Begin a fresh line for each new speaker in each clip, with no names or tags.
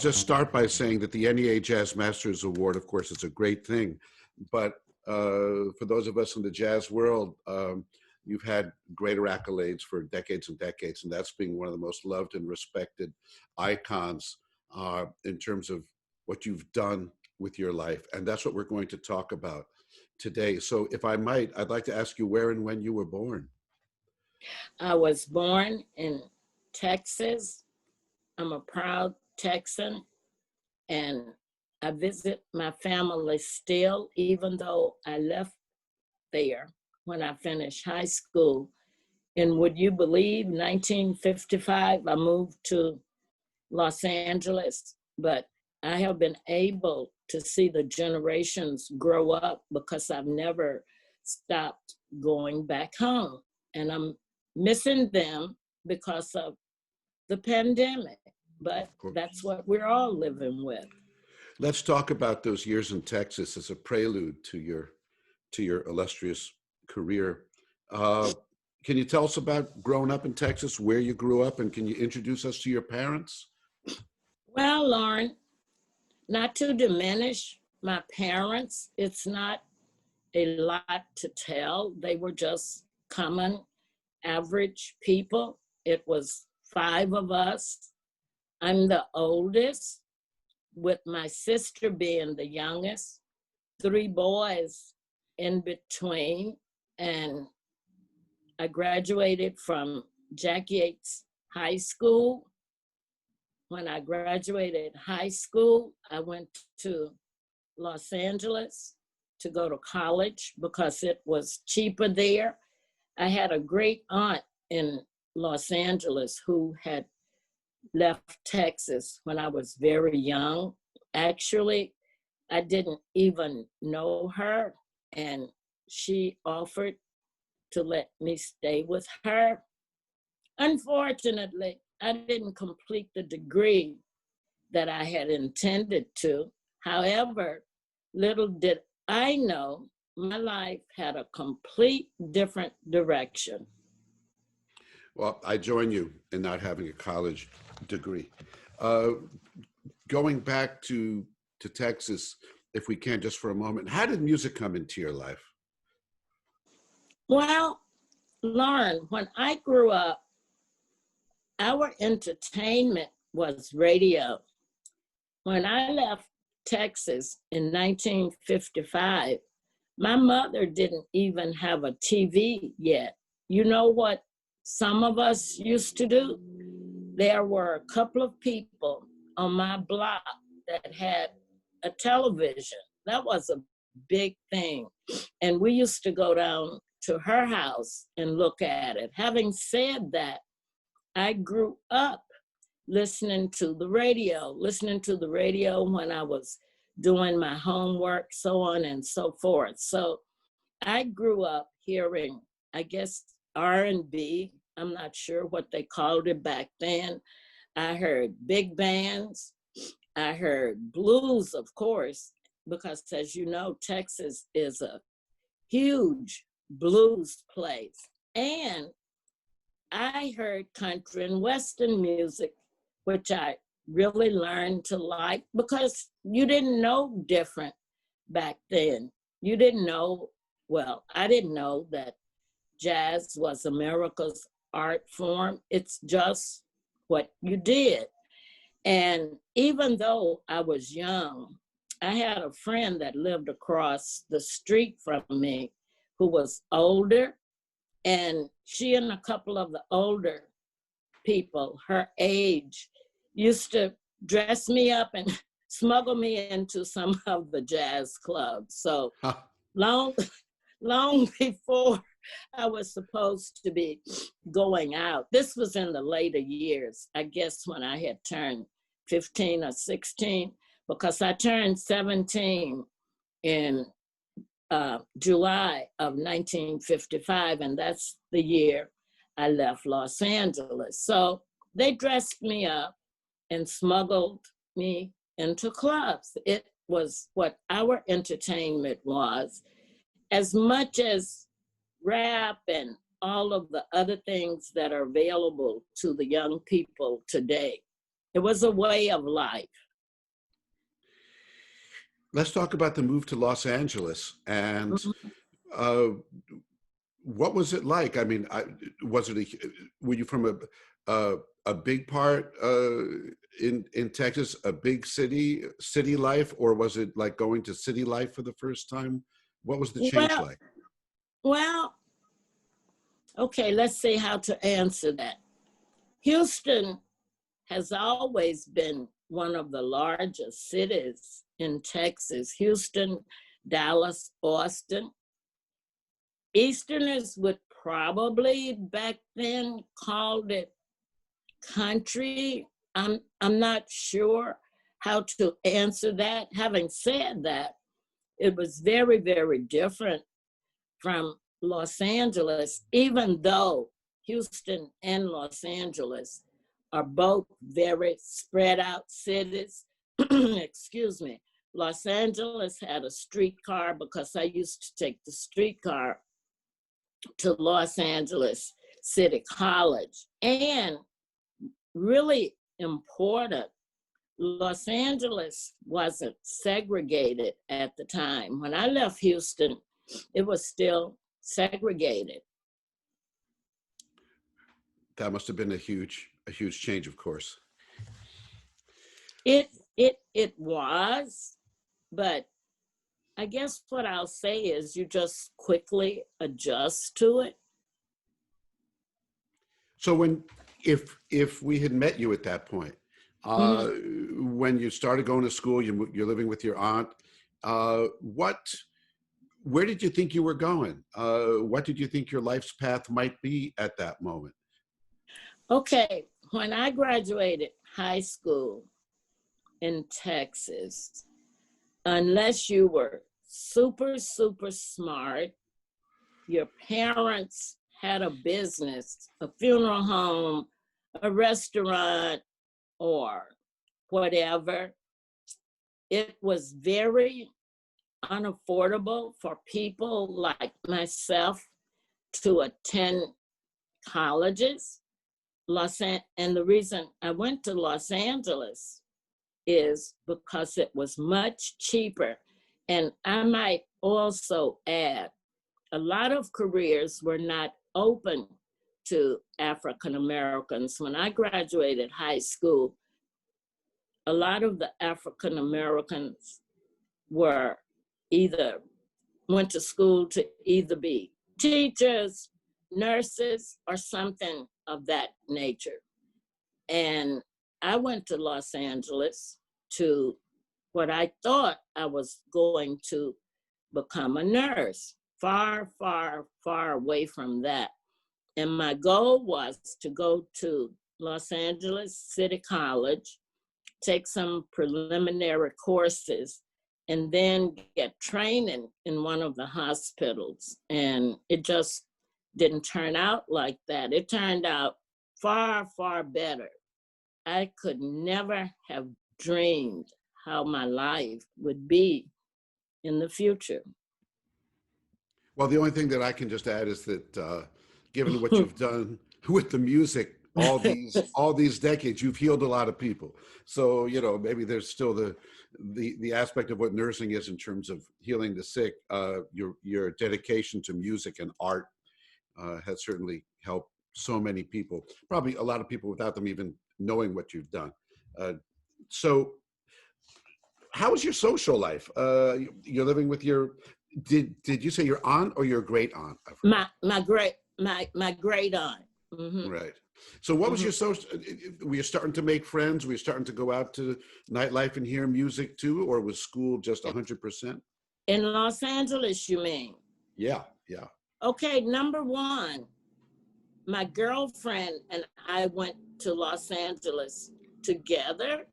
just start by saying that the NEA Jazz Masters Award, of course, is a great thing. But for those of us in the jazz world, you've had greater accolades for decades and decades, and that's being one of the most loved and respected icons in terms of what you've done with your life. And that's what we're going to talk about today. So if I might, I'd like to ask you where and when you were born.
I was born in Texas. I'm a proud Texan, and I visit my family still, even though I left there when I finished high school. And would you believe, 1955, I moved to Los Angeles, but I have been able to see the generations grow up because I've never stopped going back home. And I'm missing them because of the pandemic, but that's what we're all living with.
Let's talk about those years in Texas as a prelude to your illustrious career. Can you tell us about growing up in Texas, where you grew up, and can you introduce us to your parents?
Well, Lauren, not to diminish my parents, it's not a lot to tell. They were just common, average people. It was 5 of us. I'm the oldest, with my sister being the youngest, 3 boys in between, and I graduated from Jack Yates High School. When I graduated high school, I went to Los Angeles to go to college because it was cheaper there. I had a great aunt in Los Angeles who had left Texas when I was very young. Actually, I didn't even know her, and she offered to let me stay with her. Unfortunately, I didn't complete the degree that I had intended to. However, little did I know, my life had a complete different direction.
Well, I join you in not having a college degree. Going back to Texas, if we can, just for a moment, how did music come into your life?
Well, Lauren, when I grew up, our entertainment was radio. When I left Texas in 1955, my mother didn't even have a TV yet. You know what some of us used to do? There were a couple of people on my block that had a television. That was a big thing. And we used to go down to her house and look at it. Having said that, I grew up listening to the radio when I was doing my homework, so on and so forth. So I grew up hearing, I guess, R&B. I'm not sure what they called it back then. I heard big bands. I heard blues, of course, because as you know, Texas is a huge blues place. And I heard country and western music, which I really learned to like because you didn't know different back then. You didn't know, well, I didn't know that jazz was America's art form. It's just what you did. And even though I was young, I had a friend that lived across the street from me who was older, and she and a couple of the older people her age used to dress me up and smuggle me into some of the jazz clubs. So long before I was supposed to be going out, this was in the later years, I guess when I had turned 15 or 16, because I turned 17 in July of 1955, and that's the year I left Los Angeles. So they dressed me up and smuggled me into clubs. It was what our entertainment was, as much as rap and all of the other things that are available to the young people today. It was a way of life.
let's talk about the move to Los Angeles. And
Mhm.
uh, what was it like? I mean, was it were you from a big part in Texas, a big city life, or was it like going to city life for the first time? What was the change
Well,
like?
well, okay, let's see how to answer that. Houston has always been one of the largest cities in Texas. Houston, Dallas, Austin. Easterners would probably back then called it country. I'm not sure how to answer that. Having said that, it was very, very different from Los Angeles, even though Houston and Los Angeles are both very spread out cities. Excuse me. Los Angeles had a streetcar because I used to take the streetcar to Los Angeles City College. And really important, Los Angeles wasn't segregated at the time. When I left Houston, it was still segregated.
That must have been a huge change, of course.
It was, but I guess what I'll say is you just quickly adjust to it.
So if we had met you at that point, when you started going to school, you're living with your aunt, where did you think you were going? What did you think your life's path might be at that moment?
Okay, when I graduated high school in Texas, unless you were super, super smart, your parents had a business, a funeral home, a restaurant, or whatever, it was very unaffordable for people like myself to attend colleges. And the reason I went to Los Angeles is because it was much cheaper. And I might also add, a lot of careers were not open to African Americans. When I graduated high school, a lot of the African Americans were either went to school to either be teachers, nurses, or something of that nature. And I went to Los Angeles to what I thought I was going to become a nurse, far, far, far away from that. And my goal was to go to Los Angeles City College, take some preliminary courses, and then get training in one of the hospitals. And it just didn't turn out like that. It turned out far, far better. I could never have dreamed how my life would be in the future.
Well, the only thing that I can just add is that given what you've done with the music all these decades, you've healed a lot of people. So maybe there's still the aspect of what nursing is in terms of healing the sick. Your dedication to music and art has certainly helped so many people. Probably a lot of people without them even knowing what you've done. So, how was your social life? You're living with your. Did you say your aunt or your great aunt?
My great aunt. Mm-hmm.
Right. So what was your social, were you starting to make friends? Were you starting to go out to nightlife and hear music too? Or was school just 100%?
In Los Angeles, you mean?
Yeah, yeah.
Okay, number one, my girlfriend and I went to Los Angeles together,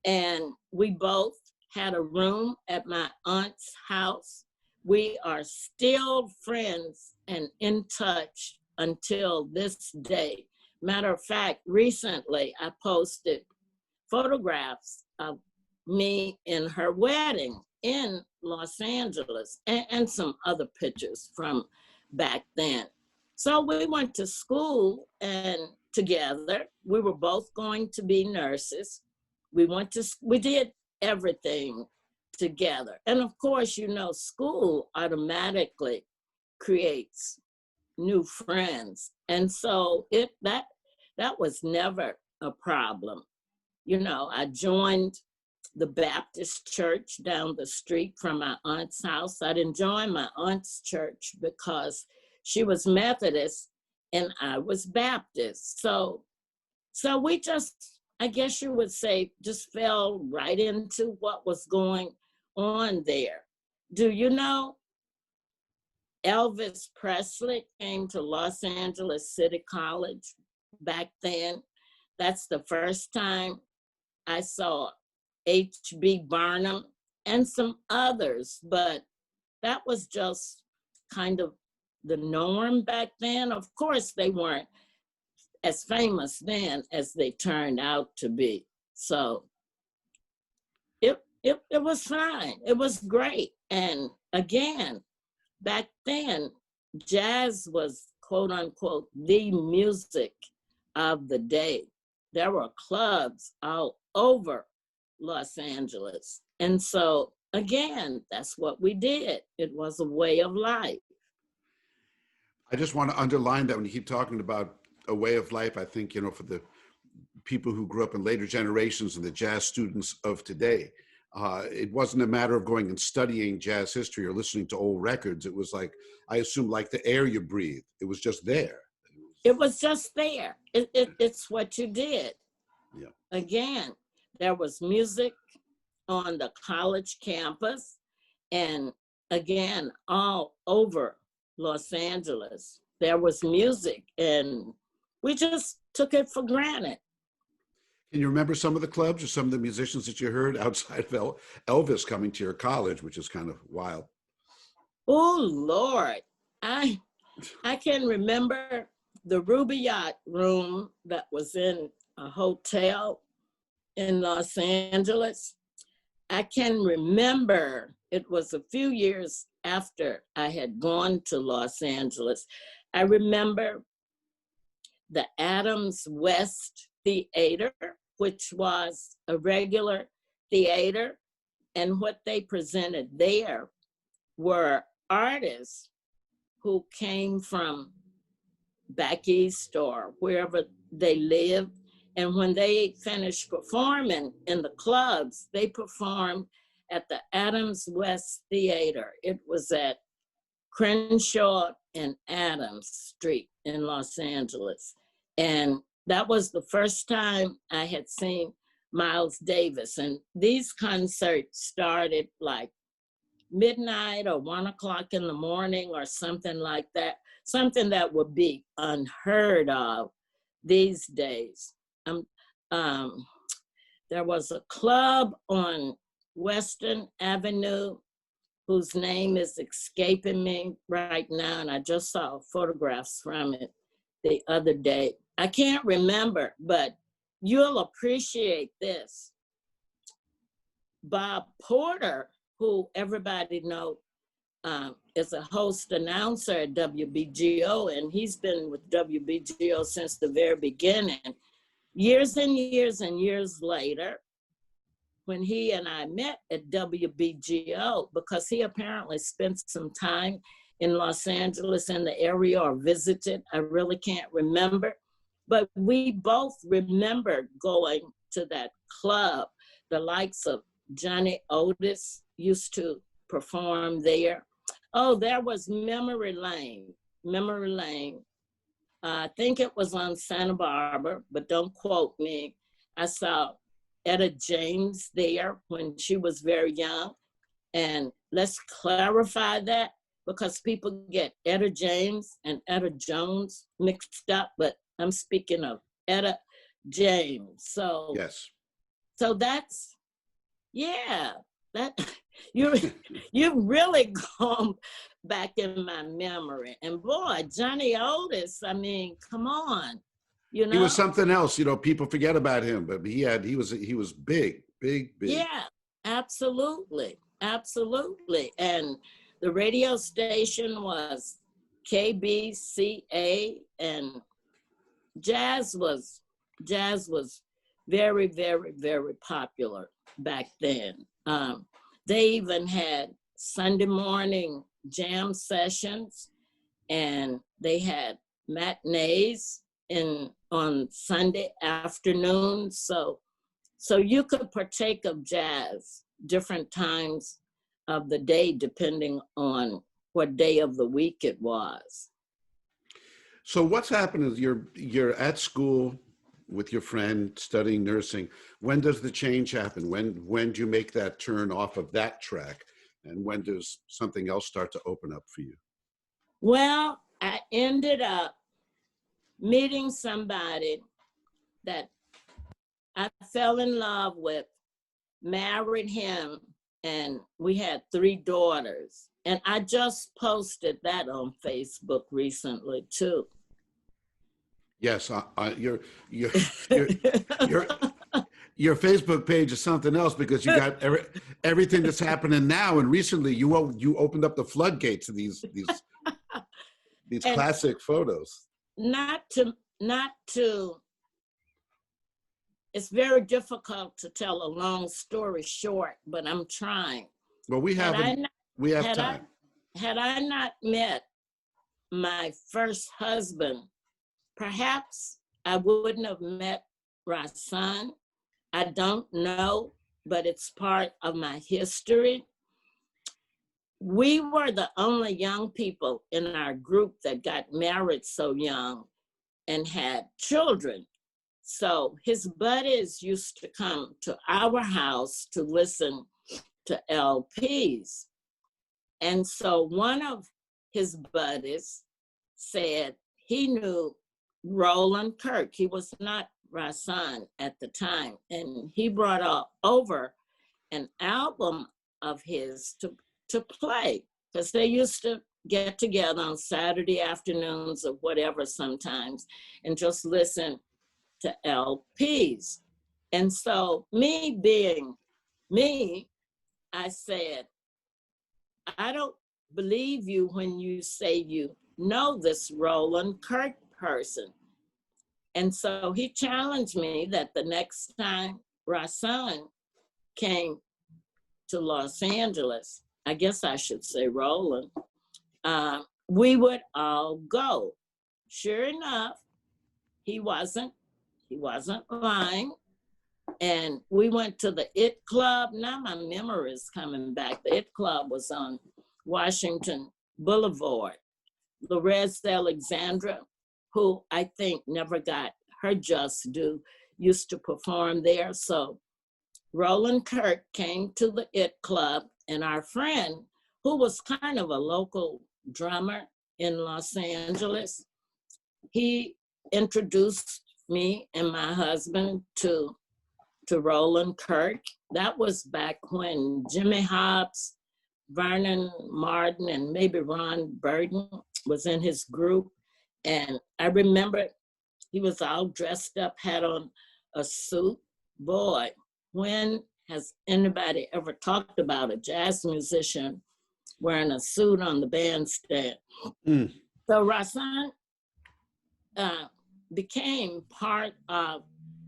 and we both had a room at my aunt's house. We are still friends and in touch until this day. Matter of fact, recently I posted photographs of me in her wedding in Los Angeles and some other pictures from back then. So we went to school and together. We were both going to be nurses. We did everything together. And of course, you know, school automatically creates new friends. And so that was never a problem. You know, I joined the Baptist church down the street from my aunt's house. I didn't join my aunt's church because she was Methodist and I was Baptist. So we just, I guess you would say, just fell right into what was going on there. Do you know Elvis Presley came to Los Angeles City College back then? That's the first time I saw H.B. Barnum and some others, but that was just kind of the norm back then. Of course, they weren't as famous then as they turned out to be. So it was fine. It was great. And again, back then, jazz was, quote unquote, the music of the day. There were clubs all over Los Angeles. And so, again, that's what we did. It was a way of life.
I just want to underline that when you keep talking about a way of life, I think, you know, for the people who grew up in later generations and the jazz students of today, it wasn't a matter of going and studying jazz history or listening to old records. It was like, I assume, like the air you breathe. It was just there.
It was just there. It's what you did.
Yeah.
Again, there was music on the college campus and again, all over Los Angeles. There was music and we just took it for granted.
Can you remember some of the clubs or some of the musicians that you heard outside of Elvis coming to your college, which is kind of wild?
Oh, Lord. I can remember the Rubaiyat room that was in a hotel in Los Angeles. I can remember, it was a few years after I had gone to Los Angeles. I remember the Adams West Theater, which was a regular theater. And what they presented there were artists who came from back east or wherever they lived. And when they finished performing in the clubs, they performed at the Adams West Theater. It was at Crenshaw and Adams Street in Los Angeles. And that was the first time I had seen Miles Davis. And these concerts started like midnight or 1 o'clock in the morning or something like that, something that would be unheard of these days. There was a club on Western Avenue whose name is escaping me right now, and I just saw photographs from it the other day. I can't remember, but you'll appreciate this. Bob Porter, who everybody knows is a host announcer at WBGO, and he's been with WBGO since the very beginning. Years and years and years later, when he and I met at WBGO, because he apparently spent some time in Los Angeles in the area or visited, I really can't remember, but we both remember going to that club. The likes of Johnny Otis used to perform there. Oh, there was Memory Lane. I think it was on Santa Barbara, but don't quote me. I saw Etta James there when she was very young. And let's clarify that because people get Etta James and Etta Jones mixed up, but I'm speaking of Etta James. So,
yes.
So that's, yeah, that you've really gone back in my memory. And boy, Johnny Otis, I mean, come on, you know.
He was something else, you know, people forget about him, but he was big.
Yeah, absolutely. And the radio station was KBCA, and jazz was very, very, very popular back then. They even had Sunday morning jam sessions, and they had matinees on Sunday afternoons. So you could partake of jazz different times of the day, depending on what day of the week it was.
So what's happened is you're at school with your friend studying nursing. When does the change happen? When do you make that turn off of that track? And when does something else start to open up for you?
Well, I ended up meeting somebody that I fell in love with, married him, and we had 3 daughters. And I just posted that on Facebook recently too.
Yes, your your Facebook page is something else, because you got everything that's happening now and recently. You opened up the floodgates of these classic photos.
Not to. It's very difficult to tell a long story short, but I'm trying.
Well, we have time.
Had I not met my first husband, perhaps I wouldn't have met Rahsaan. I don't know, but it's part of my history. We were the only young people in our group that got married so young and had children. So his buddies used to come to our house to listen to LPs. And so one of his buddies said he knew Roland Kirk. He was not Rahsaan at the time. And he brought over an album of his to play, because they used to get together on Saturday afternoons or whatever sometimes and just listen to LPs. And so me being me, I said, I don't believe you when you say you know this Roland Kirk person. And so he challenged me that the next time Rahsaan came to Los Angeles, I guess I should say Roland, we would all go. Sure enough, he wasn't lying. And we went to the IT Club. Now my memory is coming back. The IT Club was on Washington Boulevard. Lorez Alexandra, who I think never got her just due, used to perform there. So Roland Kirk came to the IT Club, and our friend, who was kind of a local drummer in Los Angeles, he introduced me and my husband to Roland Kirk. That was back when Jimmy Hobbs, Vernon Martin, and maybe Ron Burden was in his group. And I remember he was all dressed up, had on a suit. Boy, when has anybody ever talked about a jazz musician wearing a suit on the bandstand? Mm. So Rahsaan became part of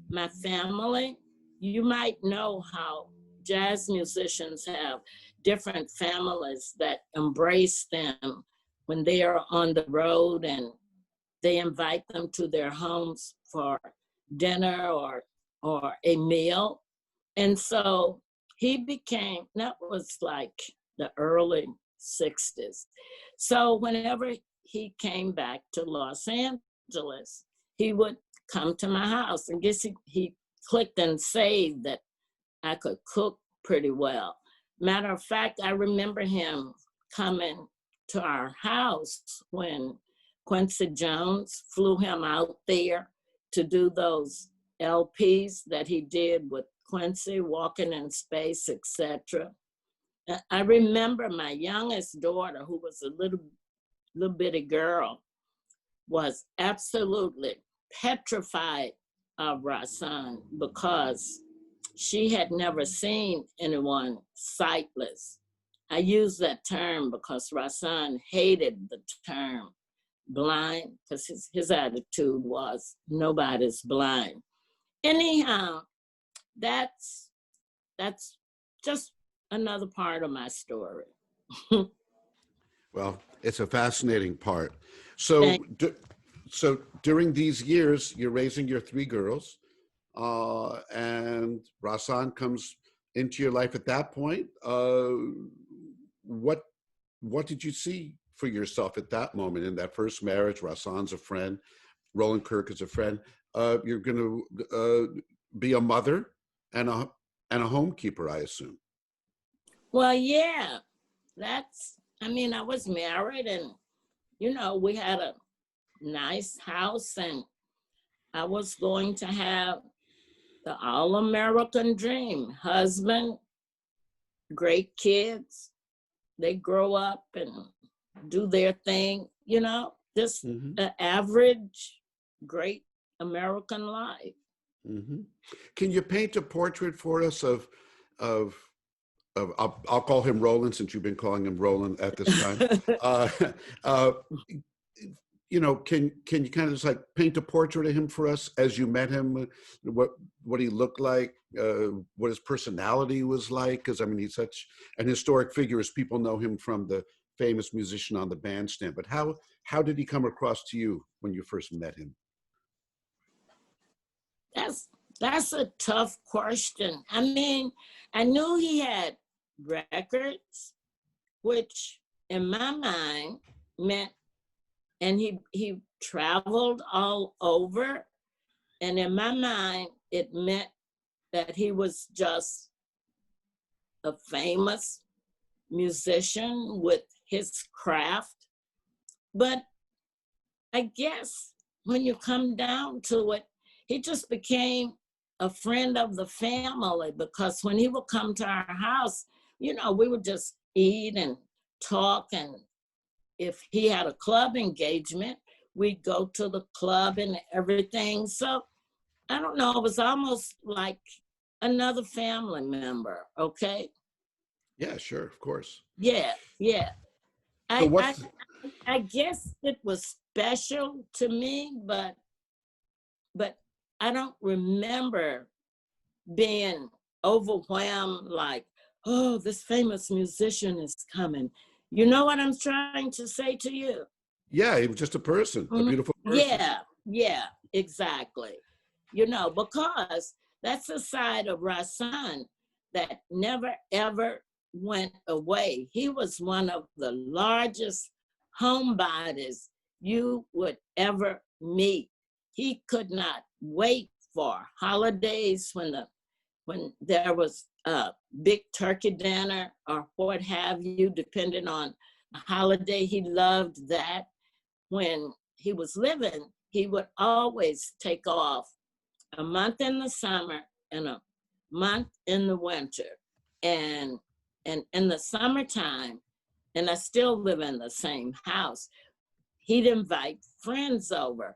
my family. You might know how jazz musicians have different families that embrace them when they are on the road, and they invite them to their homes for dinner or a meal. And so he became, that was like the early 60s. So whenever he came back to Los Angeles, he would come to my house. And guess he clicked and saved that I could cook pretty well. Matter of fact, I remember him coming to our house when Quincy Jones flew him out there to do those LPs that he did with Quincy, Walking in Space, etc. I remember my youngest daughter, who was a little bitty girl, was absolutely petrified of Rahsaan because she had never seen anyone sightless. I use that term because Rahsaan hated the term blind, because his attitude was nobody's blind. Anyhow, that's just another part of my story.
Well, it's a fascinating part. So,
Thank-
so during these years, you're raising your three girls, and Rahsaan comes into your life at that point. What what did you see for yourself at that moment in that first marriage? Rahsaan's a friend. Roland Kirk is a friend. You're going to be a mother and a homekeeper, I assume.
Well, yeah, I mean, I was married and, we had a nice house and I was going to have the all-American dream, husband, great kids. They grow up and do their thing, just an average, great American life.
Mm-hmm. Can you paint a portrait for us of I'll call him Roland, since you've been calling him Roland at this time. Can you kind of just like paint a portrait of him for us as you met him? What he looked like, what his personality was like? Because I mean, he's such an historic figure, as people know him from the famous musician on the bandstand. But how did he come across to you when you first met him?
That's a tough question. I mean, I knew he had records, which in my mind meant, and he traveled all over, and in my mind it meant that he was just a famous musician with his craft. But I guess when you come down to it, he just became a friend of the family, because when he would come to our house, we would just eat and talk. And if he had a club engagement, we'd go to the club and everything. So I don't know, it was almost like another family member, okay?
Yeah, sure, of course.
Yeah.
So
I guess it was special to me, but I don't remember being overwhelmed like, oh, this famous musician is coming. You know what I'm trying to say to you?
Yeah, he was just a person, a beautiful person.
Yeah, exactly. Because that's a side of Rahsaan that never, ever went away. He was one of the largest homebodies you would ever meet. He could not wait for holidays when there was a big turkey dinner or what have you, depending on the holiday. He loved that. When he was living, he would always take off a month in the summer and a month in the winter. And in the summertime, and I still live in the same house, he'd invite friends over.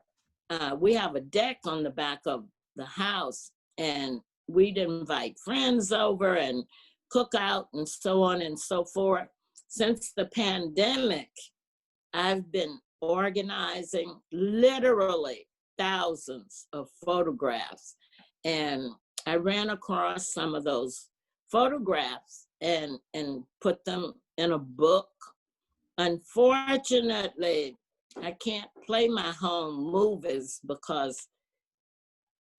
We have a deck on the back of the house, and we'd invite friends over and cook out and so on and so forth. Since the pandemic, I've been organizing literally thousands of photographs. And I ran across some of those photographs and put them in a book. Unfortunately, I can't play my home movies because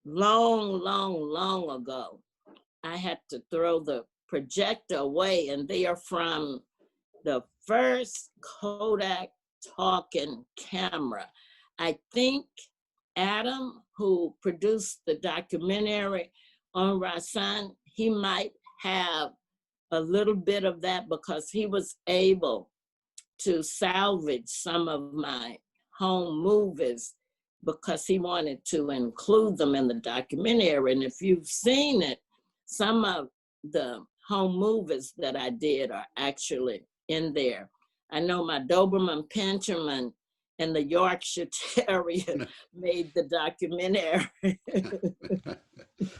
long ago, I had to throw the projector away, and they are from the first Kodak talking camera. I think Adam, who produced the documentary on Rahsaan, he might have a little bit of that because he was able to salvage some of my home movies because he wanted to include them in the documentary. And if you've seen it, some of the home movies that I did are actually in there. I know my Doberman Pinscherman and the Yorkshire Terrier made the documentary.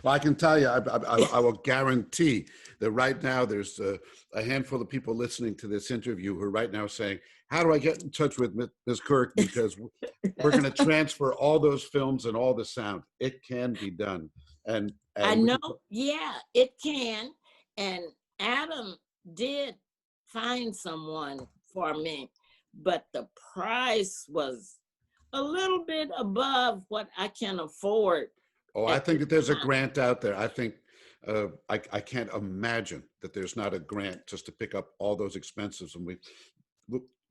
Well, I can tell you, I will guarantee that right now there's a handful of people listening to this interview who are right now saying, how do I get in touch with Ms. Kirk? Because we're going to transfer all those films and all the sound. It can be done. And
I know, yeah, it can. And Adam did find someone for me, but the price was a little bit above what I can afford.
Oh, I
At
think
the
that there's a
time.
grant out there. I think I can't imagine that there's not a grant just to pick up all those expenses. And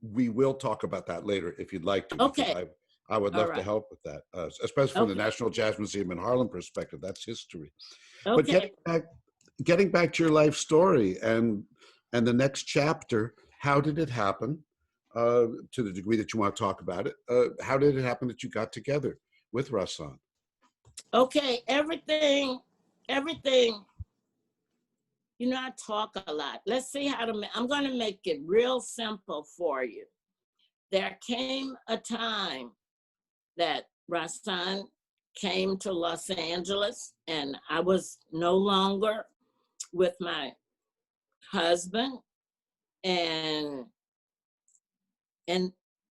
we will talk about that later if you'd like to, because
Okay,
I would
all
love to
right.
help with that, especially from the
Okay,
National Jazz Museum in Harlem perspective. That's history. But
okay.
getting back to your life story and the next chapter, how did it happen? To the degree that you want to talk about it, how did it happen that you got together with Rahsaan?
Okay, everything, you know, I talk a lot. Let's see how to I'm going to make it real simple for you. There came a time that Rahsaan came to Los Angeles, and I was no longer with my husband, and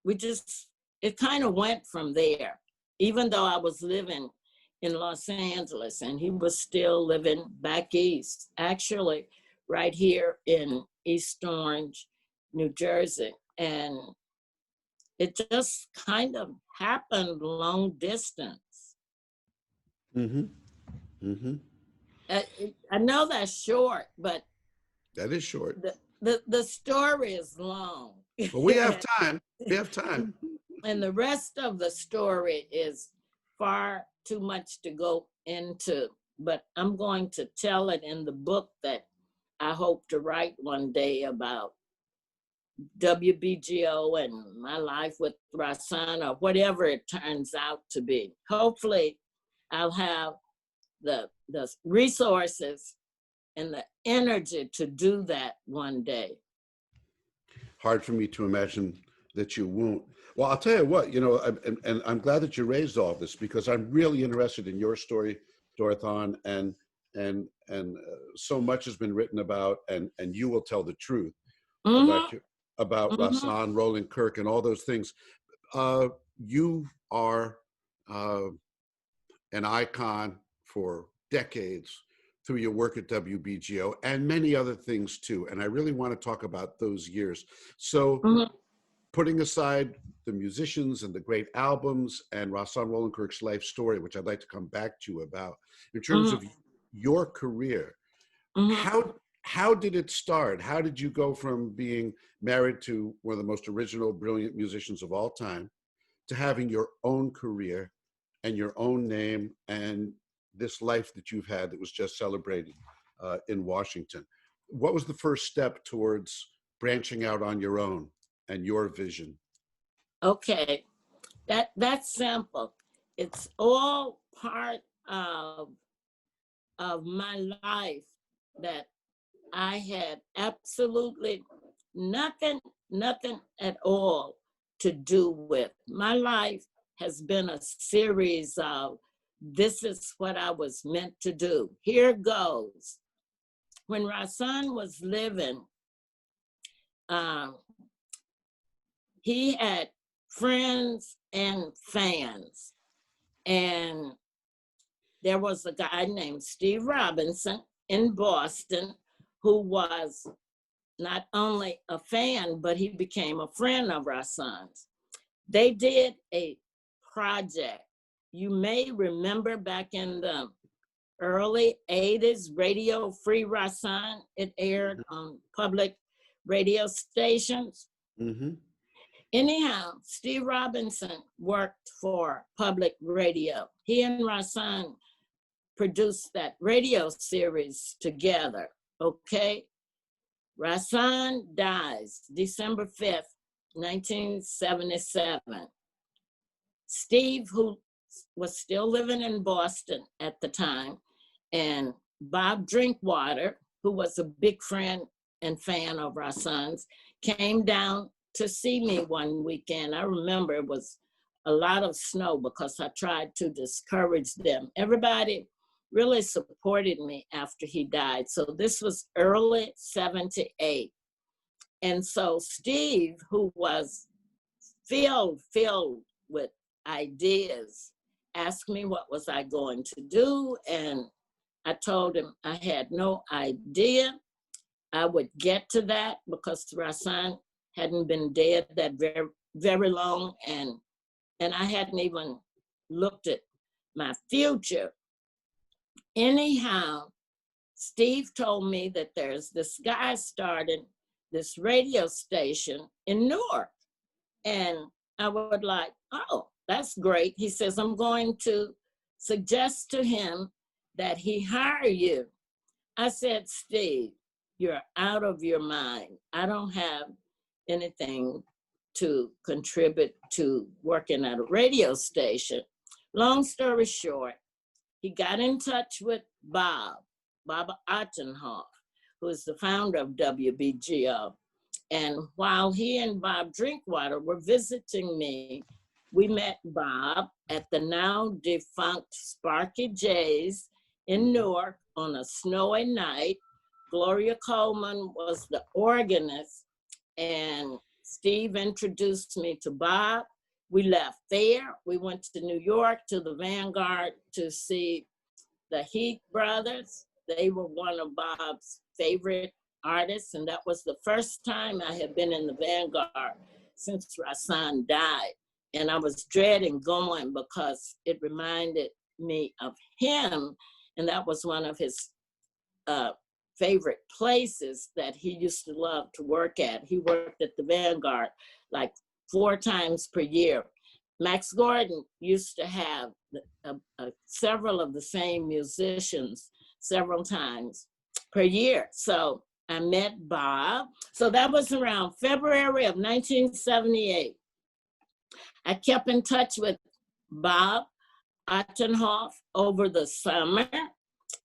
we just, it kind of went from there, even though I was living in Los Angeles and he was still living back east, actually right here in East Orange, New Jersey. And it just kind of happened long distance.
Mm-hmm. Mm-hmm.
I know that's short, but
That is short.
the story is long.
But we have time. We have time.
And the rest of the story is far too much to go into, but I'm going to tell it in the book that I hope to write one day about WBGO and my life with Rahsaan, or whatever it turns out to be. Hopefully, I'll have the resources and the energy to do that one day.
Hard for me to imagine that you won't. Well, I'll tell you what, you know, and I'm glad that you raised all this, because I'm really interested in your story, Dorthaan, and so much has been written about, and you will tell the truth about
Mm-hmm.
you, about
Mm-hmm.
Rahsaan Roland Kirk and all those things. You are an icon for decades through your work at WBGO and many other things too. And I really want to talk about those years. So,
Mm-hmm.
putting aside the musicians and the great albums and Rahsaan Roland Kirk's life story, which I'd like to come back to you about, in terms
Mm-hmm.
of your career,
Mm-hmm.
how did it start? How did you go from being married to one of the most original, brilliant musicians of all time to having your own career and your own name and this life that you've had that was just celebrated in Washington? What was the first step towards branching out on your own and your vision?
Okay, that's simple. It's all part of my life that I had absolutely nothing at all to do with. My life has been a series of, this is what I was meant to do. Here goes. When Rahsaan was living, um, he had friends and fans. And there was a guy named Steve Robinson in Boston who was not only a fan, but he became a friend of Rahsaan's. They did a project. You may remember back in the early 80s, Radio Free Rahsaan. It aired on public radio stations.
Mm-hmm.
Anyhow, Steve Robinson worked for public radio. He and Rahsaan produced that radio series together, okay? Rahsaan dies December 5th, 1977. Steve, who was still living in Boston at the time, and Bob Drinkwater, who was a big friend and fan of Rahsaan's, came down to see me one weekend. I remember it was a lot of snow because I tried to discourage them. Everybody really supported me after he died. So this was early 78. And so Steve, who was filled with ideas, asked me what was I going to do. And I told him I had no idea. I would get to that because Rahsaan hadn't been dead that very, very long, and I hadn't even looked at my future. Anyhow, Steve told me that there's this guy started this radio station in Newark. And I would like, oh, that's great. He says, I'm going to suggest to him that he hire you. I said, Steve, you're out of your mind. I don't have anything to contribute to working at a radio station. Long story short, he got in touch with Bob Ottenhoff, who is the founder of WBGO. And while he and Bob Drinkwater were visiting me, we met Bob at the now defunct Sparky J's in Newark on a snowy night. Gloria Coleman was the organist, and Steve introduced me to Bob. We left there. We went to New York to the Vanguard to see the Heath Brothers. They were one of Bob's favorite artists, and that was the first time I had been in the Vanguard since Rahsaan died. And I was dreading going because it reminded me of him, and that was one of his favorite places that he used to love to work at. He worked at the Vanguard like 4 times per year. Max Gordon used to have several of the same musicians several times per year. So I met Bob. So that was around February of 1978. I kept in touch with Bob Ottenhoff over the summer.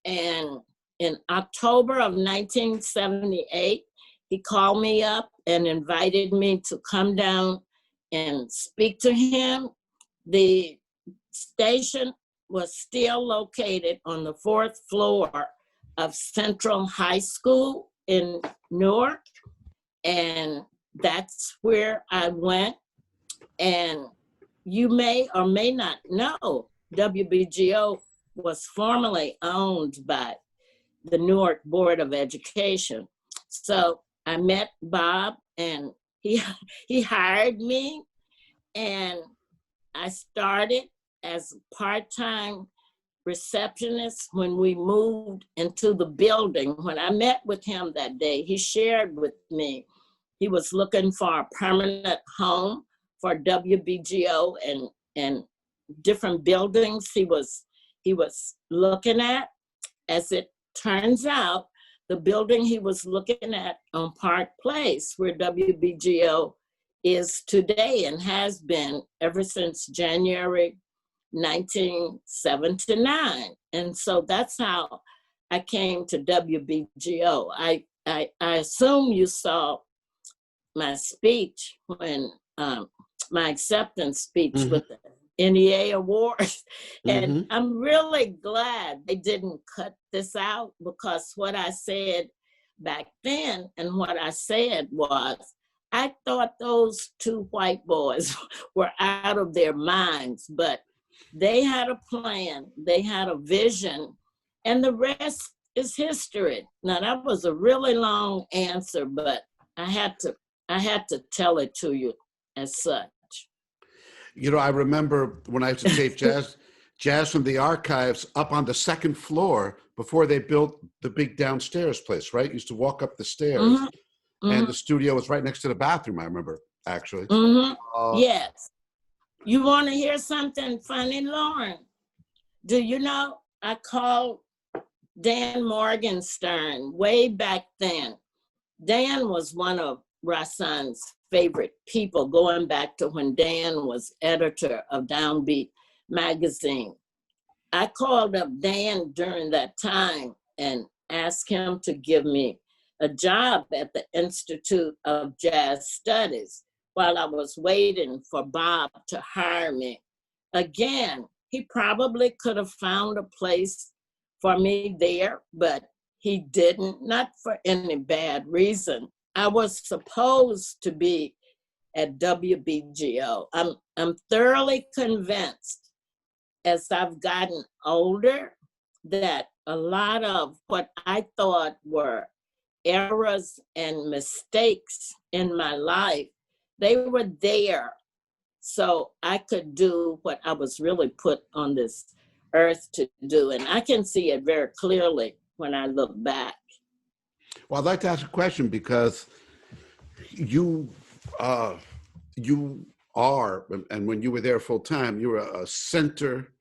And in October of 1978, he called me up and invited me to come down and speak to him. The station was still located on the 4th floor of Central High School in Newark, and that's where I went. And you may or may not know, WBGO was formerly owned by the Newark Board of Education. So I met Bob, and he hired me, and I started as part-time receptionist when we moved into the building. When I met with him that day, he shared with me he was looking for a permanent home for WBGO and different buildings he was looking at. As it turns out, the building he was looking at on Park Place, where WBGO is today and has been ever since January 1979. And so that's how I came to WBGO. I assume you saw my speech when my acceptance speech with the NEA Awards. And I'm really glad they didn't cut this out, because what I said back then and what I said was, I thought those 2 white boys were out of their minds, but they had a plan, they had a vision, and the rest is history. Now that was a really long answer, but I had to tell it to you as such.
You know, I remember when I used to tape jazz from the archives up on the 2nd floor before they built the big downstairs place, right? You used to walk up the stairs, and the studio was right next to the bathroom, I remember, actually.
Yes. You want to hear something funny, Lauren? Do you know, I called Dan Morgenstern way back then. Dan was one of Rahsaan's favorite people, going back to when Dan was editor of Downbeat magazine. I called up Dan during that time and asked him to give me a job at the Institute of Jazz Studies while I was waiting for Bob to hire me. Again, he probably could have found a place for me there, but he didn't, not for any bad reason. I was supposed to be at WBGO. I'm thoroughly convinced as I've gotten older that a lot of what I thought were errors and mistakes in my life, they were there so I could do what I was really put on this earth to do. And I can see it very clearly when I look back.
Well, I'd like to ask a question because you uh, you are, and when you were there full time, you were a center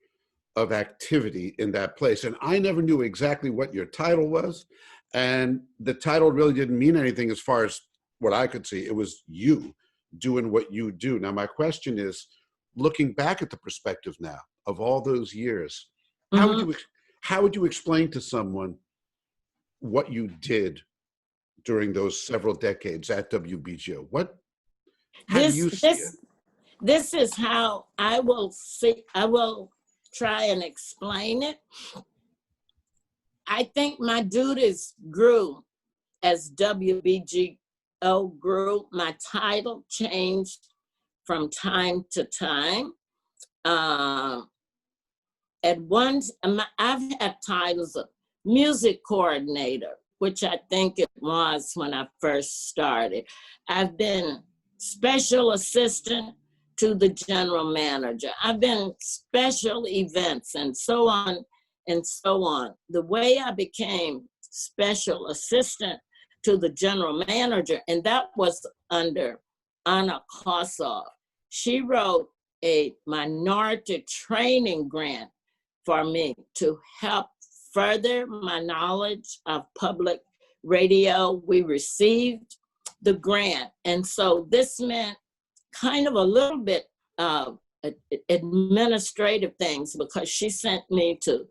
of activity in that place. And I never knew exactly what your title was. And the title really didn't mean anything as far as what I could see. It was you doing what you do. Now, my question is, looking back at the perspective now of all those years,
Mm-hmm.
how would you explain to someone what you did during those several decades at WBGO? How do
This
you see it?
this this is how I will see. I will try and explain it. I think my duties grew as WBGO grew. My title changed from time to time. Um, at once, I've had titles of music coordinator, which I think it was when I first started. I've been special assistant to the general manager. I've been special events and so on and so on. The way I became special assistant to the general manager, and that was under Anna Kossoff. She wrote a minority training grant for me to help further my knowledge of public radio. We received the grant. And so this meant kind of a little bit of administrative things because she sent me to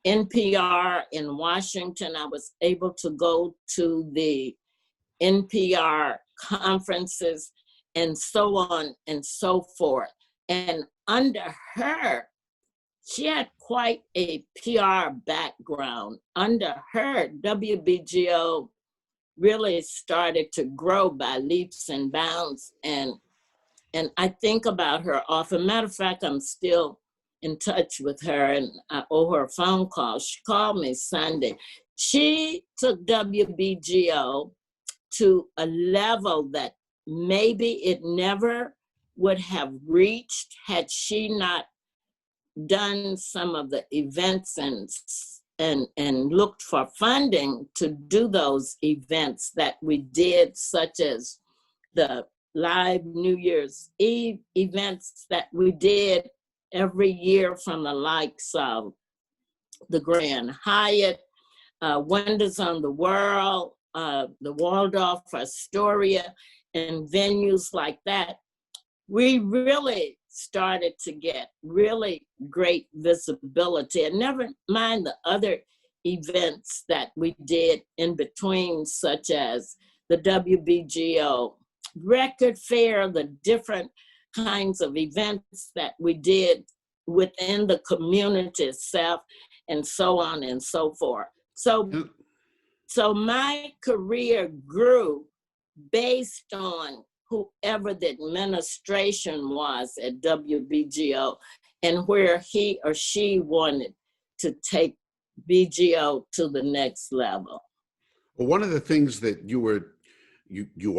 NPR in Washington. I was able to go to the NPR conferences and so on and so forth. And under her, she had quite a PR background. Under her, WBGO really started to grow by leaps and bounds. And I think about her often. Matter of fact, I'm still in touch with her and I owe her a phone call. She called me Sunday. She took WBGO to a level that maybe it never would have reached had she not done some of the events and looked for funding to do those events that we did, such as the live New Year's Eve events that we did every year from the likes of the Grand Hyatt, Wonders on the World, the Waldorf Astoria, and venues like that. We really started to get really great visibility, and never mind the other events that we did in between, such as the WBGO record fair, the different kinds of events that we did within the community itself, and so on and so forth. So my career grew based on whoever the administration was at WBGO and where he or she wanted to take BGO to the next level.
Well, one of the things that you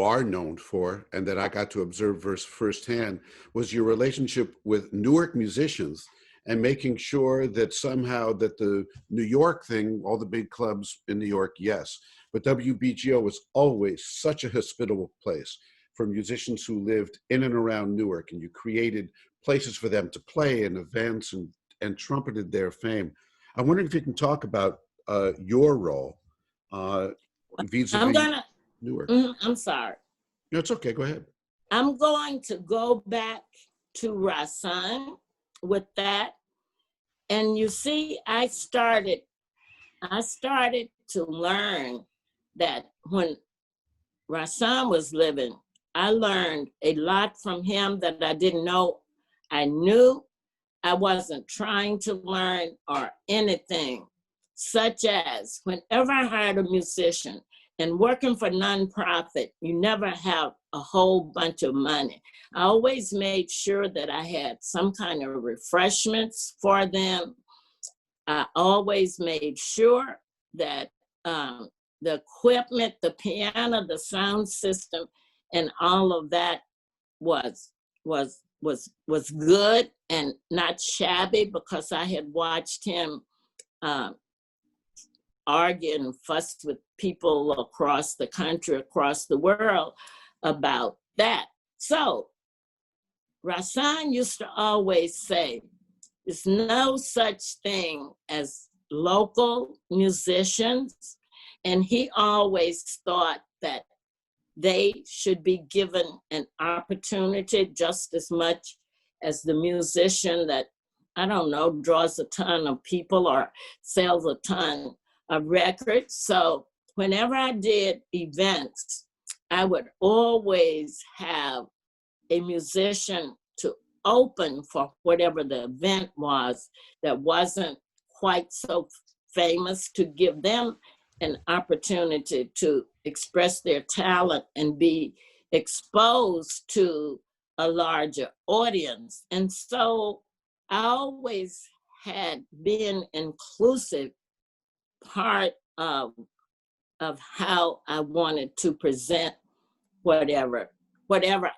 are known for, and that I got to observe firsthand, was your relationship with Newark musicians and making sure that somehow that the New York thing, all the big clubs in New York, yes, but WBGO was always such a hospitable place for musicians who lived in and around Newark, and you created places for them to play and events and trumpeted their fame. I'm wondering if you can talk about your role vis-a-vis Newark.
I'm sorry.
No, it's okay, go ahead.
I'm going to go back to Rahsaan with that. And you see, I started to learn that when Rahsaan was living, I learned a lot from him that I didn't know I knew. I wasn't trying to learn or anything, such as whenever I hired a musician, and working for nonprofit, you never have a whole bunch of money. I always made sure that I had some kind of refreshments for them. I always made sure that the equipment, the piano, the sound system, and all of that was good and not shabby, because I had watched him argue and fuss with people across the country, across the world about that. So Rahsaan used to always say, there's no such thing as local musicians. And he always thought that they should be given an opportunity just as much as the musician that, I don't know, draws a ton of people or sells a ton of records. So whenever I did events, I would always have a musician to open for whatever the event was that wasn't quite so famous, to give them an opportunity to express their talent and be exposed to a larger audience. And so I always had been inclusive part of how I wanted to present whatever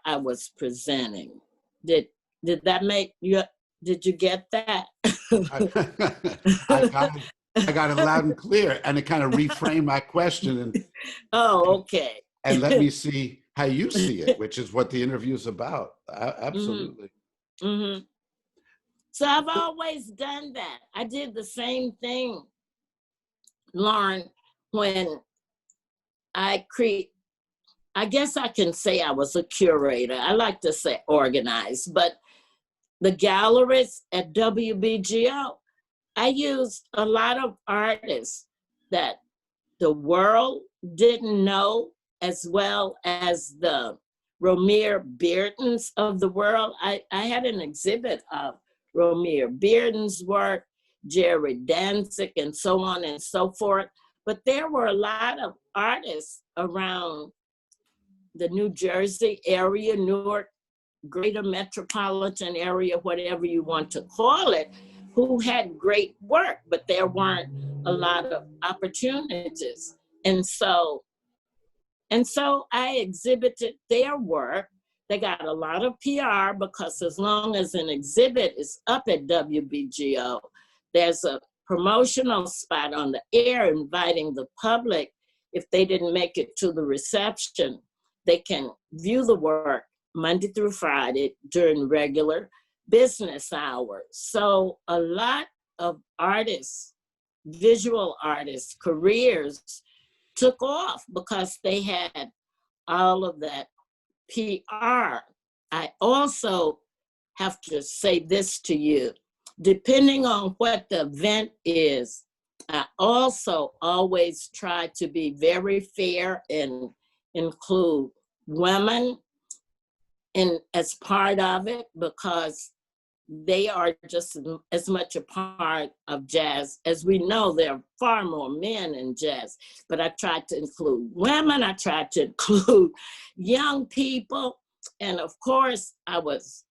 I was presenting. Did that make you, did you get that?
I got it loud and clear, and it kind of reframed my question. And
oh, okay.
And let me see how you see it, which is what the interview is about. Absolutely.
Mm-hmm. So I've always done that. I did the same thing, Lauren, when I guess I can say I was a curator. I like to say organized, but the galleries at WBGO, I used a lot of artists that the world didn't know, as well as the Romare Bearden's of the world. I had an exhibit of Romare Bearden's work, Jerry Danzig, and so on and so forth. But there were a lot of artists around the New Jersey area, Newark, greater metropolitan area, whatever you want to call it, who had great work, but there weren't a lot of opportunities. And so I exhibited their work. They got a lot of PR, because as long as an exhibit is up at WBGO, there's a promotional spot on the air inviting the public. If they didn't make it to the reception, they can view the work Monday through Friday during regular business hours. So a lot of artists, visual artists, careers took off because they had all of that PR. I also have to say this to you, depending on what the event is, I also always try to be very fair and include women as part of it, because they are just as much a part of jazz. As we know, there are far more men in jazz, but I tried to include women, I tried to include young people, and of course, I was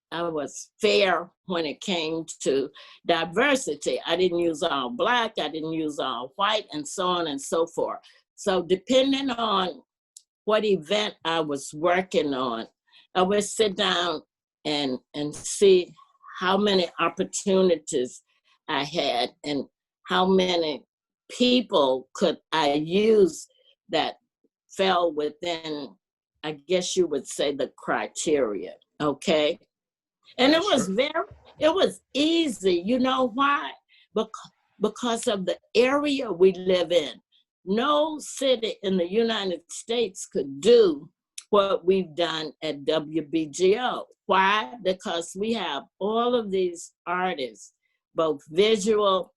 fair when it came to diversity. I didn't use all Black, I didn't use all white, and so on and so forth. So depending on what event I was working on, I would sit down and see how many opportunities I had and how many people could I use that fell within, I guess you would say, the criteria, okay? And it was easy. You know why? Because of the area we live in. No city in the United States could do what we've done at WBGO. Why? Because we have all of these artists, both visual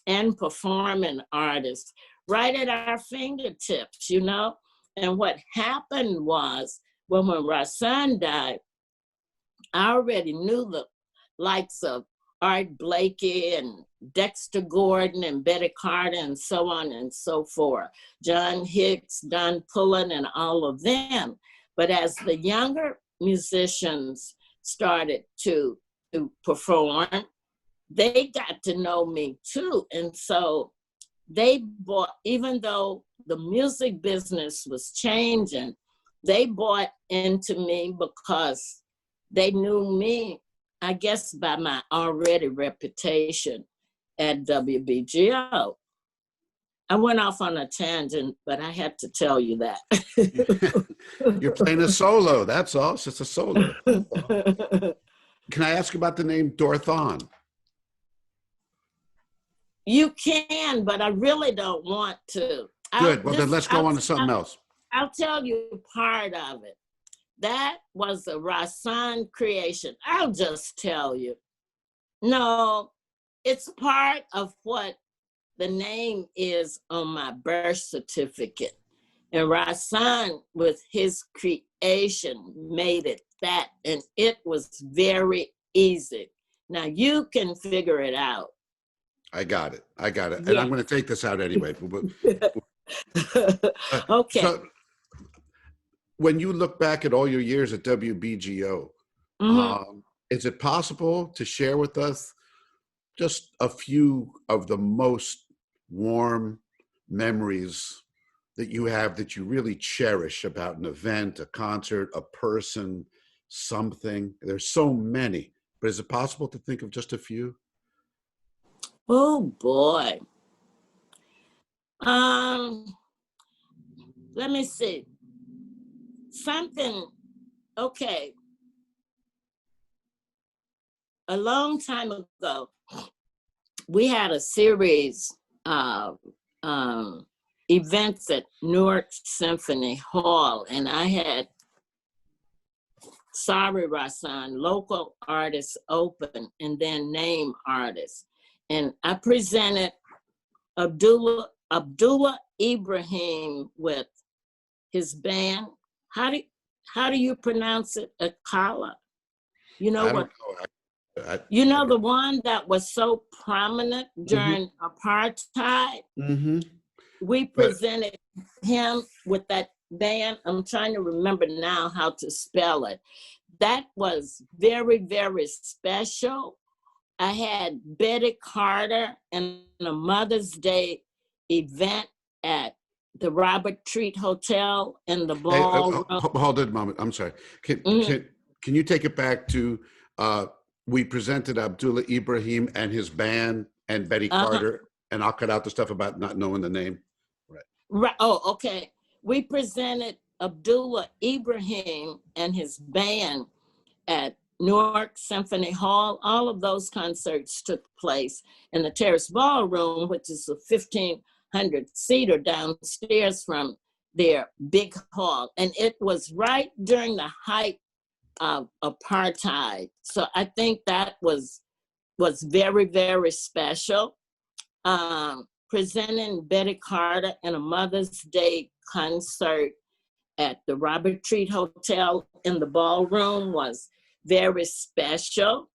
and performing artists, right at our fingertips, you know? And what happened was, when Rahsaan died, I already knew the likes of Art Blakey and Dexter Gordon and Betty Carter and so on and so forth, John Hicks, Don Pullen, and all of them. But as the younger musicians started to perform, they got to know me too. And so they bought, even though the music business was changing, they bought into me because they knew me, I guess, by my already reputation at WBGO. I went off on a tangent, but I had to tell you that.
You're playing a solo, that's all. It's just a solo. Can I ask about the name Dorthaan?
You can, but I really don't want to.
Good. Well, then let's go on to something else.
I'll tell you part of it. That was a Rahsaan creation. I'll just tell you. No, it's part of what the name is on my birth certificate. And Rahsaan, with his creation, made it that, and it was very easy. Now you can figure it out.
I got it. I got it. And
Yeah.
I'm going to take this out anyway.
Okay.
So, when you look back at all your years at WBGO, is it possible to share with us just a few of the most warm memories that you have that you really cherish about an event, a concert, a person, something? There's so many, but is it possible to think of just a few?
Oh boy. Let me see. Something, okay. A long time ago, we had a series of events at Newark Symphony Hall, and I had, sorry, Rahsaan, local artists open and then name artists. And I presented Abdullah Ibrahim with his band. How do you pronounce it? Akala? You know what? You know the one that was so prominent during apartheid? We presented him with that band. I'm trying to remember now how to spell it. That was very, very special. I had Betty Carter in a Mother's Day event at the Robert Treat Hotel in the ballroom.
Hold it a moment. I'm sorry. Can you take it back to we presented Abdullah Ibrahim and his band and Betty Carter, and I'll cut out the stuff about not knowing the name.
Right. Oh, okay. We presented Abdullah Ibrahim and his band at Newark Symphony Hall. All of those concerts took place in the Terrace Ballroom, which is a 1,500-seater downstairs from their big hall. And it was right during the height of apartheid. So I think that was very, very special. Presenting Betty Carter in a Mother's Day concert at the Robert Treat Hotel in the ballroom was very special.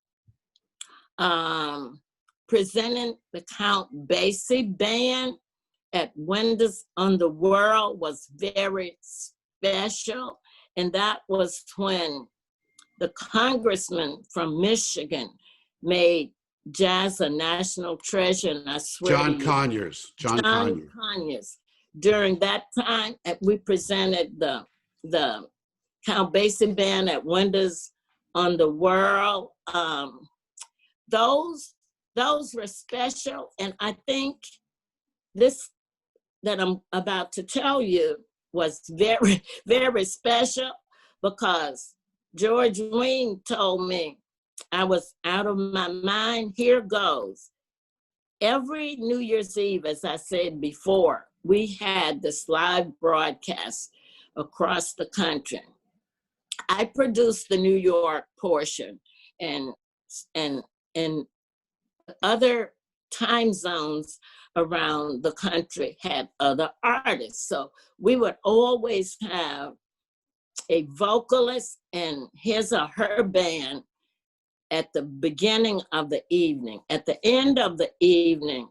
Presenting the Count Basie Band at Windows on the World was very special. And that was when the congressman from Michigan made jazz a national treasure, and I swear
John Conyers.
During that time, we presented the Count Basie Band at Windows on the World. Those were special, and I think this that I'm about to tell you was very, very special because George Wein told me I was out of my mind. Here goes. Every New Year's Eve, as I said before, we had this live broadcast across the country. I produced the New York portion, and other time zones around the country had other artists. So we would always have a vocalist and his or her band at the beginning of the evening. At the end of the evening,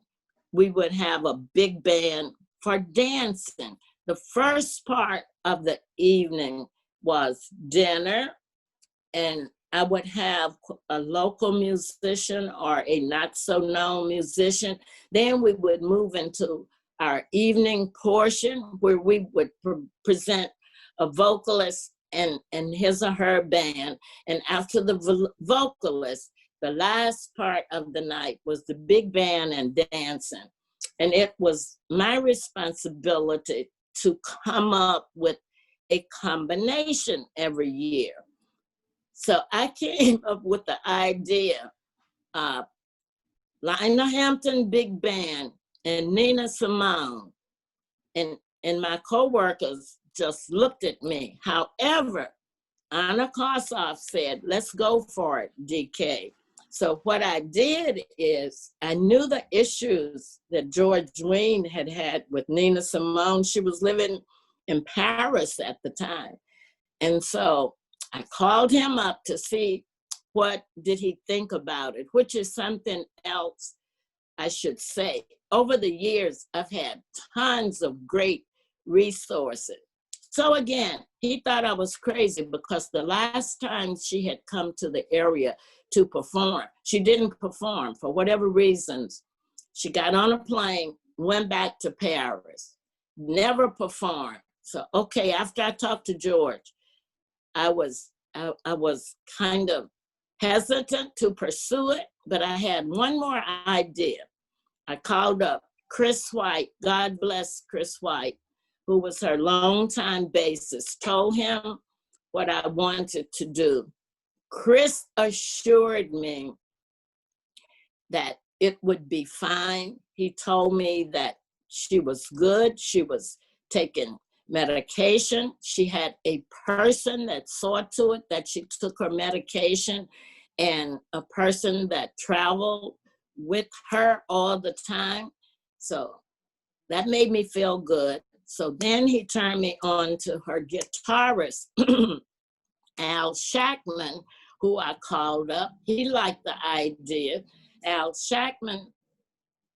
we would have a big band for dancing. The first part of the evening was dinner, and I would have a local musician or a not so known musician. Then we would move into our evening portion where we would present a vocalist and his or her band. And after the vocalist, the last part of the night was the big band and dancing. And it was my responsibility to come up with a combination every year. So I came up with the idea of Lionel Hampton Big Band and Nina Simone. And my coworkers just looked at me. However, Anna Kossoff said, let's go for it, DK. So what I did is I knew the issues that George Wein had with Nina Simone. She was living in Paris at the time. And so I called him up to see what did he think about it, which is something else I should say. Over the years, I've had tons of great resources. So again, he thought I was crazy because the last time she had come to the area to perform, she didn't perform for whatever reasons. She got on a plane, went back to Paris, never performed. So, okay, after I talked to George, I was kind of hesitant to pursue it, but I had one more idea. I called up Chris White, God bless Chris White, who was her longtime bassist, told him what I wanted to do. Chris assured me that it would be fine. He told me that she was good. She was taking medication. She had a person that saw to it that she took her medication, and a person that traveled with her all the time. So that made me feel good. So then he turned me on to her guitarist, Al Shackman, who I called up. He liked the idea. Al Shackman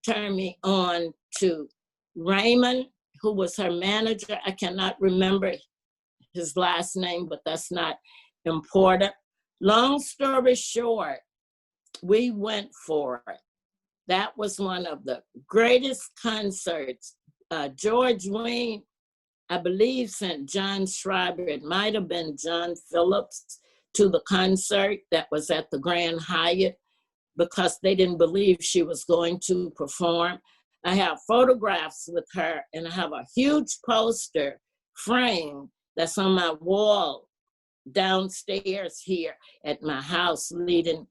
turned me on to Raymond, who was her manager. I cannot remember his last name, but that's not important. Long story short, we went for it. That was one of the greatest concerts. George Wein, I believe, sent John Schreiber, it might have been John Phillips, to the concert that was at the Grand Hyatt because they didn't believe she was going to perform. I have photographs with her, and I have a huge poster frame that's on my wall downstairs here at my house leading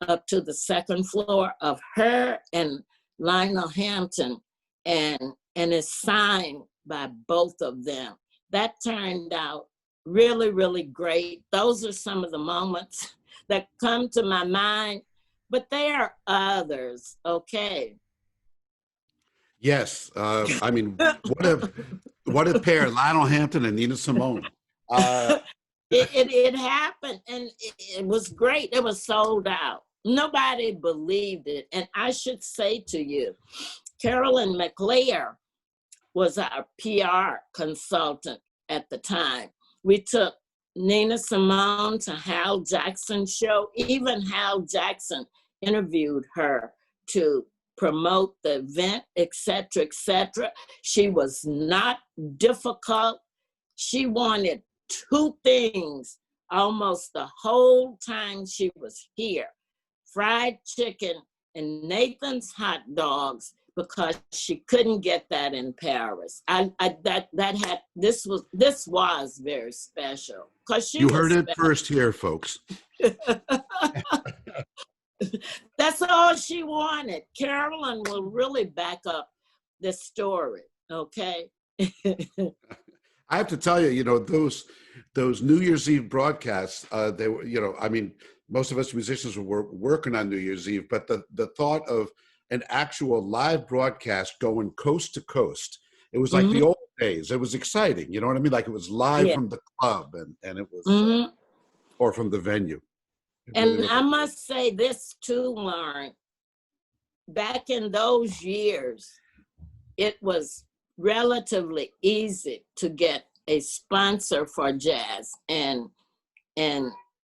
up to the second floor of her and Lionel Hampton, and it's signed by both of them. That turned out really, really great. Those are some of the moments that come to my mind, but there are others, okay?
Yes, I mean, what a pair, Lionel Hampton and Nina Simone.
It happened, and it was great. It was sold out. Nobody believed it. And I should say to you, Carolyn McLear was our PR consultant at the time. We took Nina Simone to Hal Jackson's show. Even Hal Jackson interviewed her to promote the event, et cetera, et cetera. She was not difficult. She wanted two things almost the whole time she was here: fried chicken and Nathan's hot dogs, because she couldn't get that in Paris. This was very special because she
You heard it first here, folks.
That's all she wanted. Carolyn will really back up this story, okay?
I have to tell you, those New Year's Eve broadcasts, they were, I mean, most of us musicians were working on New Year's Eve, but the thought of an actual live broadcast going coast to coast, it was like the old days. It was exciting, you know what I mean? Like it was live from the club, and it was, or from the venue.
And I must say this too, Lauren. Back in those years, it was relatively easy to get a sponsor for jazz, and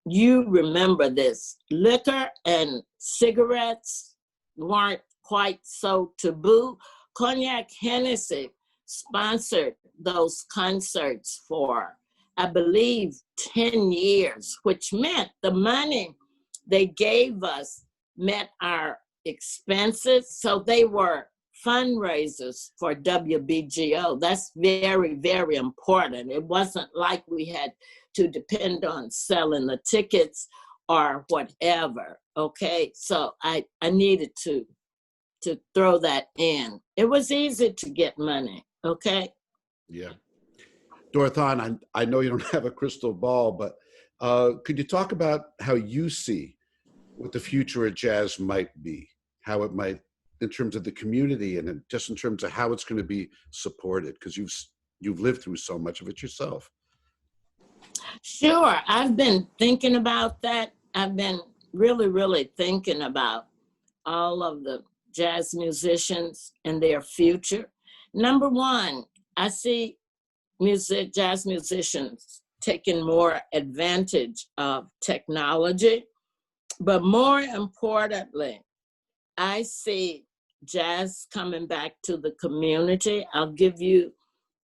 you remember this, liquor and cigarettes weren't quite so taboo. Cognac Hennessy sponsored those concerts for, I believe, 10 years, which meant the money they gave us met our expenses. So they were fundraisers for WBGO. That's very, very important. It wasn't like we had to depend on selling the tickets or whatever. Okay, so I needed to throw that in. It was easy to get money. Okay.
Yeah. Dorthaan, I know you don't have a crystal ball, but could you talk about how you see what the future of jazz might be, how it might, in terms of the community and just in terms of how it's going to be supported, because you've lived through so much of it yourself.
Sure, I've been thinking about that. I've been really, really thinking about all of the jazz musicians and their future. Number one, I see jazz musicians taking more advantage of technology, but more importantly, I see jazz coming back to the community. I'll give you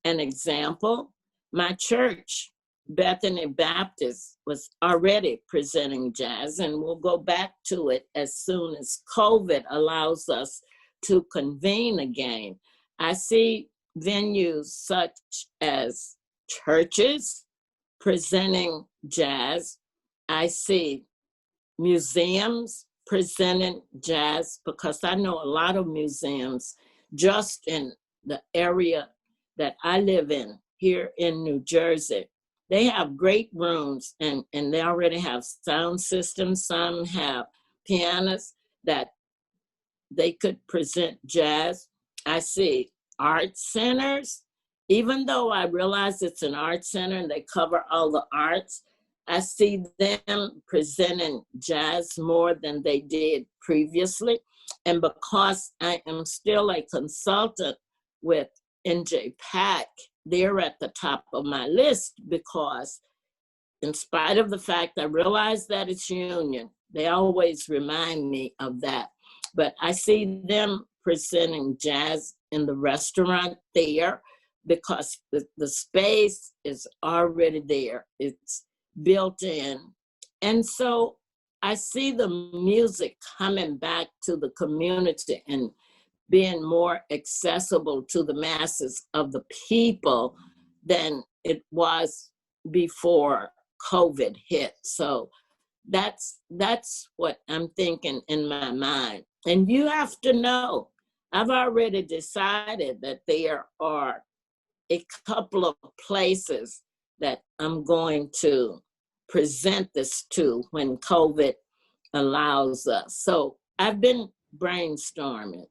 an example. My church, Bethany Baptist, was already presenting jazz, and we'll go back to it as soon as COVID allows us to convene again. I see venues such as churches presenting jazz. I see museums presenting jazz, because I know a lot of museums just in the area that I live in here in New Jersey. They have great rooms, and they already have sound systems. Some have pianists that they could present jazz. I see art centers, even though I realize it's an art center and they cover all the arts, I see them presenting jazz more than they did previously. And because I am still a consultant with NJPAC, they're at the top of my list, because in spite of the fact I realize that it's union, they always remind me of that. But I see them presenting jazz in the restaurant there, because the space is already there. It's built in. And so I see the music coming back to the community and being more accessible to the masses of the people than it was before COVID hit. So that's what I'm thinking in my mind. And you have to know, I've already decided that there are a couple of places that I'm going to present this to when COVID allows us. So I've been brainstorming.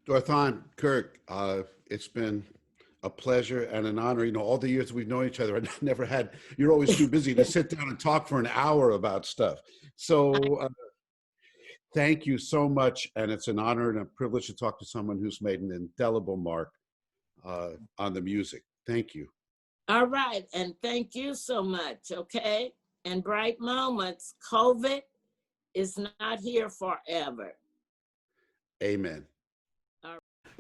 Dorthaan Kirk, it's been a pleasure and an honor. You know, all the years we've known each other, I never had, you're always too busy to sit down and talk for an hour about stuff. So thank you so much. And it's an honor and a privilege to talk to someone who's made an indelible mark on the music. Thank you.
All right. And thank you so much. Okay. And bright moments. COVID is not here forever.
Amen.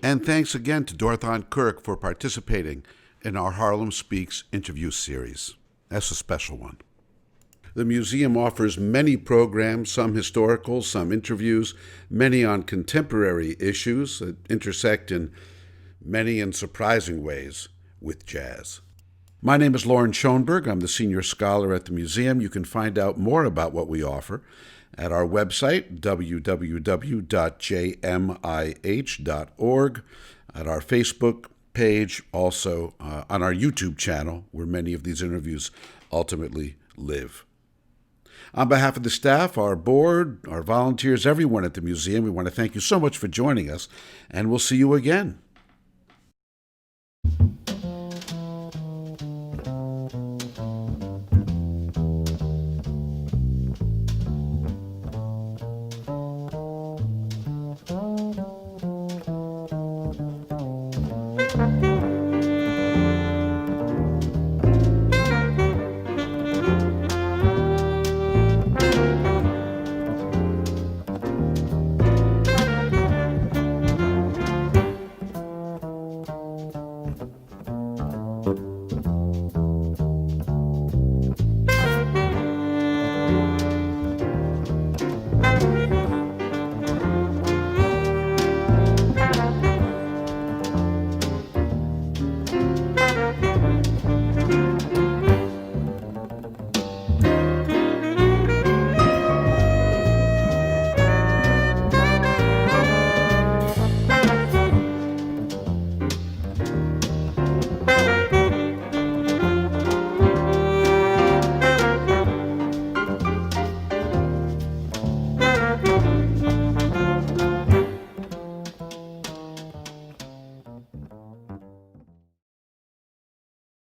And thanks again to Dorthaan Kirk for participating in our Harlem Speaks interview series. That's a special one. The museum offers many programs, some historical, some interviews, many on contemporary issues that intersect in many and surprising ways with jazz. My name is Lauren Schoenberg. I'm the senior scholar at the museum. You can find out more about what we offer at our website, www.jmih.org, at our Facebook page, also on our YouTube channel, where many of these interviews ultimately live. On behalf of the staff, our board, our volunteers, everyone at the museum, we want to thank you so much for joining us, and we'll see you again.